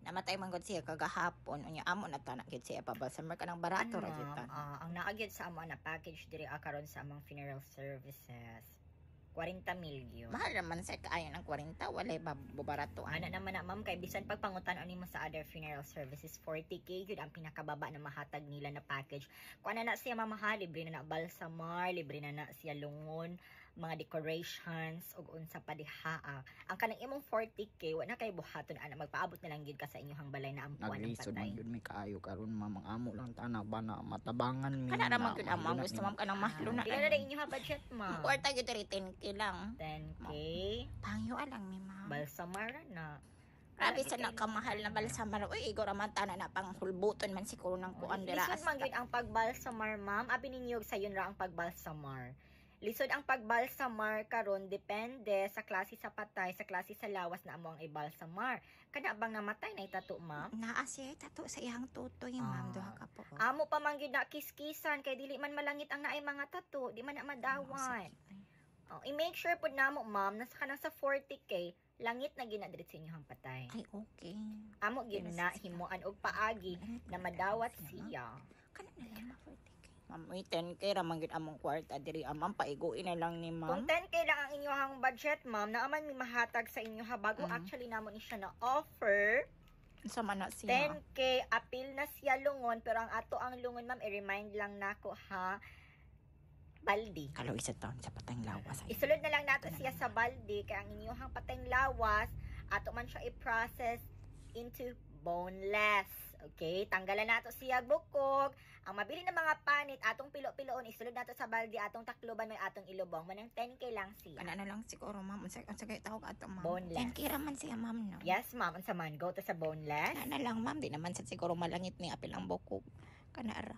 Namatay man gud siya kagahapon. Unya amo na ta na gid siya pabalsamar ka ng barato ra gyud ta. Ang naagyod sa amo na package diri karon sa among funeral services. 40 milyon. Mahal naman sa kaayo ng 40, walay barato. Ana naman na ma'am kay bisan pagpangutan-on nimo sa other funeral services 40k gyud ang pinakababa na mahatag nila na package. Kung ana na siya mamahal, libre na balsamar, libre na siya lungon, mga decorations ug unsa pa diha. Ang kanang imong 40k wa na kay buhaton ana magpaabot na lang gyud ka sa inyong balay na ampuan ng Naglisod patay. man yun may kaayo karon mamang amo lang tanag ba na matabangan mi. Kana ra man gud amang gusto ma'am kanang mahlo na. Pila na rin inyong budget ma'am? Kwarta gyud 10k lang. 10k. Pangyo alang mi ma'am. Balsamar na. Grabe sa nakamahal na balsamar. Uy, igor man tana na pang hulbuton man siguro ng kuan dira. Lisod man gyud ang pagbalsamar ma'am. Abi ninyo sayon ra ang pagbalsamar. Lisod ang pagbalsamar karon depende sa klase sa patay, sa klase sa lawas na amo ang ibalsamar. Kana bang namatay na itato ma'am? Naa siya tato sa iyang tutoy ma'am duha ka po. Amo pa man gyud na kiskisan kay dili man malangit ang naay mga tato, di man na madawat. I-make sure pud namo ma'am nasa kanang sa 40k langit na gina diri sa inyong patay. Ay okay. Amo gyud na himuan og paagi na madawat siya. Kana na lang 40k. Ma'am, 10k ra man gyud among kwarta diri amang paiguin na lang ni Kung ma'am. 10k lang ang inyong budget ma'am, naaman mi mahatag sa inyo ha bago actually namo ni siya na offer. Sa man na siya. 10k apil na siya lungon pero ang ato ang lungon ma'am i-remind lang nako ha baldi. Kalo isa taon sa patayng lawas. Isulod na lang nato siya sa baldi kay ang inyong patayng lawas ato man siya i-process into boneless. Okay, tanggalan nato siya bukog. Ang mabili na mga panit atong pilo-piloon isulod nato sa baldi atong takloban may atong ilubong manang 10k lang siya. Kana na lang siguro ma'am. Unsa kay tawag ato ma'am? Boneless. 10k ra man siya ma'am no. Yes ma'am, unsa man go to sa boneless. Kana na lang ma'am, di naman sa siguro malangit ni apil ang bukog. Kana ra